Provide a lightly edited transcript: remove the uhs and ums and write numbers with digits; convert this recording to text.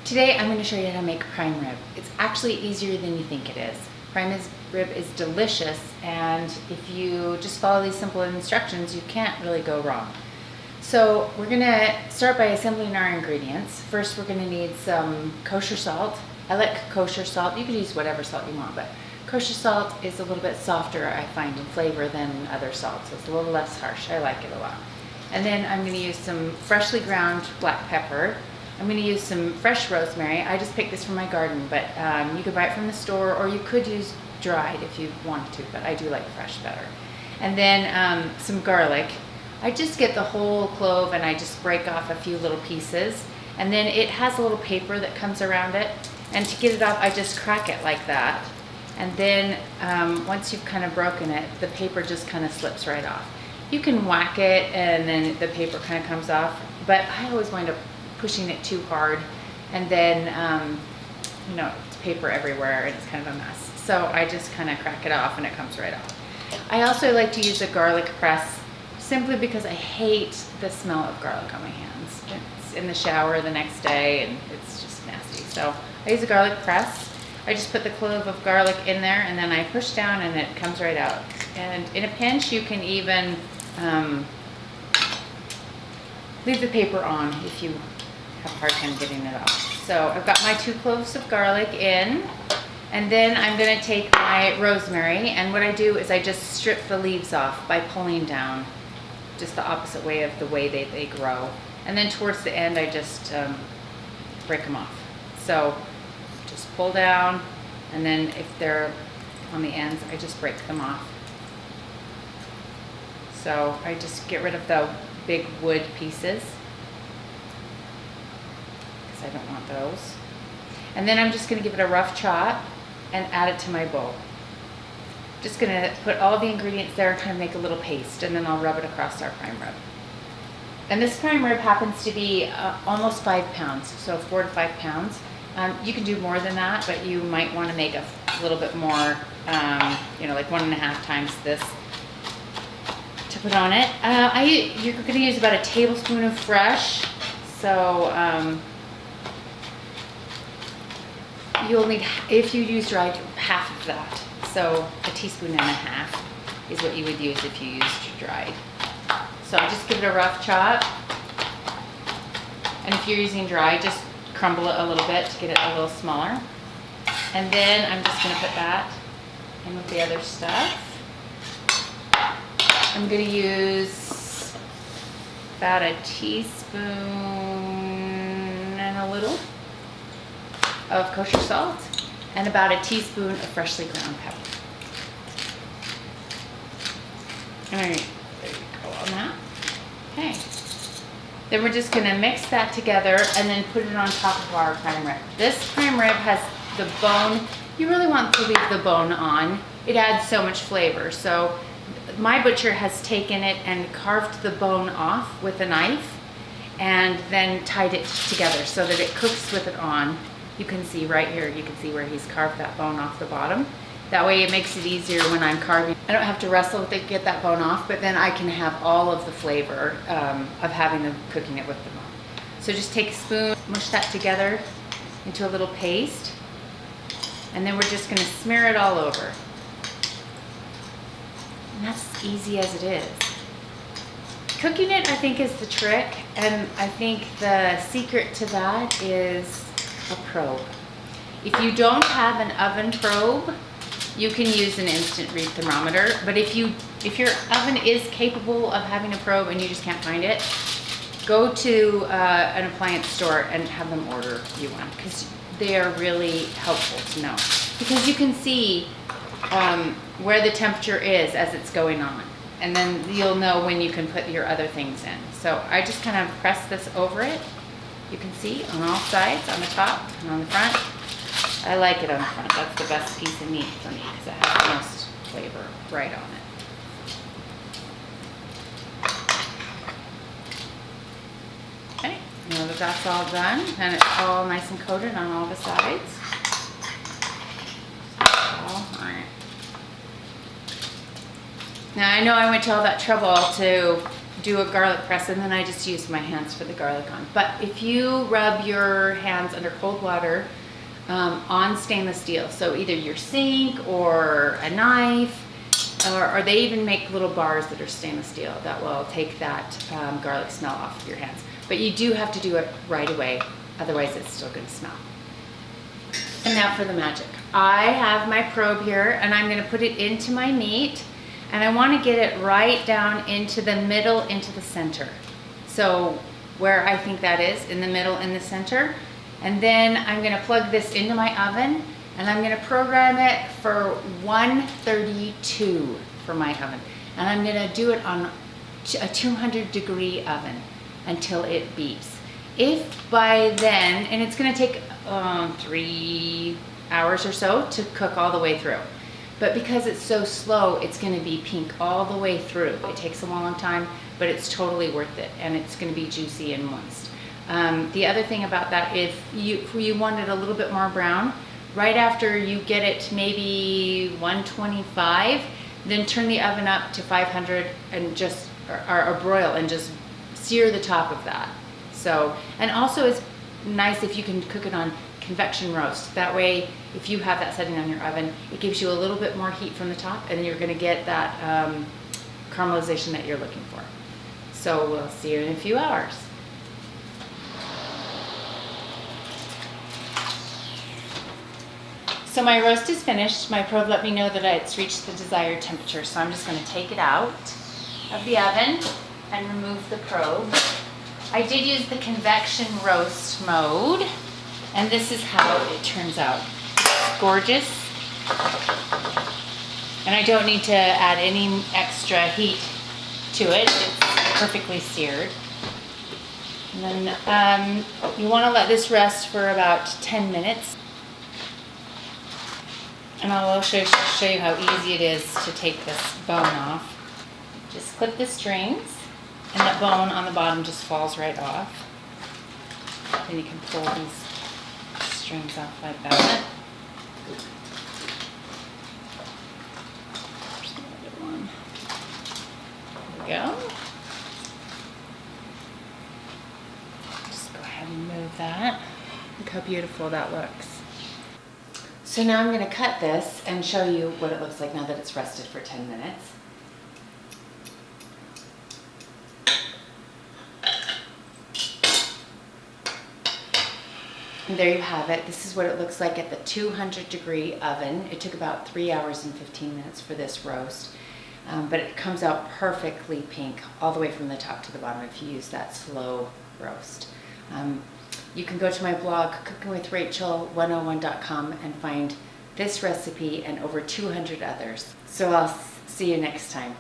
Today I'm going to show you how to make prime rib. It's actually easier than you think it is. Prime rib is delicious, and if you just follow these simple instructions, you can't really go wrong. So we're going to start by assembling our ingredients. First we're going to need some kosher salt. I like kosher salt. You could use whatever salt you want, but kosher salt is a little bit softer, I find, in flavor than other salts. So it's a little less harsh. I like it a lot. And then I'm going to use some freshly ground black pepper. I'm going to use some fresh rosemary. I just picked this from my garden, but you could buy it from the store, or you could use dried if you wanted to, but I do like fresh better. And then some garlic. I just get the whole clove and I just break off a few little pieces. And then it has a little paper that comes around it. And to get it off, I just crack it like that. And then once you've kind of broken it, the paper just kind of slips right off. You can whack it and then the paper kind of comes off, but I always wind up pushing it too hard, and then it's paper everywhere and it's kind of a mess. So I just kind of crack it off and it comes right off. I also like to use a garlic press simply because I hate the smell of garlic on my hands. It's in the shower the next day and it's just nasty. So I use a garlic press. I just put the clove of garlic in there and then I push down and it comes right out. And in a pinch you can even leave the paper on if you have a hard time getting it off. So I've got my 2 cloves of garlic in, and then I'm going to take my rosemary, and what I do is I just strip the leaves off by pulling down, just the opposite way of the way they grow. And then towards the end I just break them off. So just pull down, and then if they're on the ends I just break them off. So I just get rid of the big wood pieces, I don't want those. And then I'm just going to give it a rough chop and add it to my bowl. Just going to put all the ingredients there and kind of make a little paste, and then I'll rub it across our prime rib. And this prime rib happens to be almost 5 pounds, so 4 to 5 pounds. You can do more than that, but you might want to make a little bit more, like 1.5 times this to put on it. You're going to use about a tablespoon of fresh, so you'll need, if you use dried, half of that. So a teaspoon and a half is what you would use if you used dried. So I'll just give it a rough chop. And if you're using dry, just crumble it a little bit to get it a little smaller. And then I'm just going to put that in with the other stuff. I'm going to use about a teaspoon and a little of kosher salt and about a teaspoon of freshly ground pepper. Alright, there you go on that. Okay. Then we're just going to mix that together and then put it on top of our prime rib. This prime rib has the bone. You really want to leave the bone on. It adds so much flavor. So my butcher has taken it and carved the bone off with a knife and then tied it together so that it cooks with it on. You can see right here, you can see where he's carved that bone off the bottom. That way it makes it easier when I'm carving. I don't have to wrestle with it to get that bone off, but then I can have all of the flavor of cooking it with the bone. So just take a spoon, mush that together into a little paste, and then we're just gonna smear it all over. And that's as easy as it is. Cooking it, I think, is the trick, and I think the secret to that is a probe. If you don't have an oven probe, you can use an instant read thermometer, but if your oven is capable of having a probe and you just can't find it, go to an appliance store and have them order you one, because they are really helpful to know, because you can see where the temperature is as it's going on, and then you'll know when you can put your other things in. So I just kind of press this over it. You can see on all sides, on the top and on the front. I like it on the front. That's the best piece of meat for me because it has the most flavor right on it. Okay, now that that's all done and it's all nice and coated on all the sides. All right. Now I know I went to all that trouble to do a garlic press, and then I just use my hands for the garlic on. But if you rub your hands under cold water on stainless steel, so either your sink or a knife, or they even make little bars that are stainless steel that will take that garlic smell off of your hands. But you do have to do it right away, otherwise it's still going to smell. And now for the magic. I have my probe here, and I'm going to put it into my meat, and I want to get it right down into the middle, into the center. So where I think that is, in the middle, in the center. And then I'm going to plug this into my oven, and I'm going to program it for 132 for my oven. And I'm going to do it on a 200-degree oven until it beeps. If by then, and it's going to take 3 hours or so to cook all the way through. But because it's so slow, it's going to be pink all the way through. It takes a long time, but it's totally worth it, and it's going to be juicy and moist. The other thing about that, if you want it a little bit more brown, right after you get it maybe 125, then turn the oven up to 500 and just, or broil and just sear the top of that. So, and also it's nice if you can cook it on convection roast. That way, if you have that setting on your oven, it gives you a little bit more heat from the top, and you're going to get that caramelization that you're looking for. So we'll see you in a few hours. So my roast is finished. My probe let me know that it's reached the desired temperature, so I'm just going to take it out of the oven and remove the probe. I did use the convection roast mode, and this is how it turns out. It's gorgeous, and I don't need to add any extra heat to it. It's perfectly seared. And then you want to let this rest for about 10 minutes. And I'll show you how easy it is to take this bone off. Just clip the strings, and that bone on the bottom just falls right off. Then you can pull these strings off like that. There's another one. There we go. Just go ahead and move that. Look how beautiful that looks. So now I'm going to cut this and show you what it looks like now that it's rested for 10 minutes. And there you have it. This is what it looks like at the 200-degree oven. It took about 3 hours and 15 minutes for this roast, but it comes out perfectly pink all the way from the top to the bottom if you use that slow roast. You can go to my blog, cookingwithrachel101.com, and find this recipe and over 200 others. So I'll see you next time.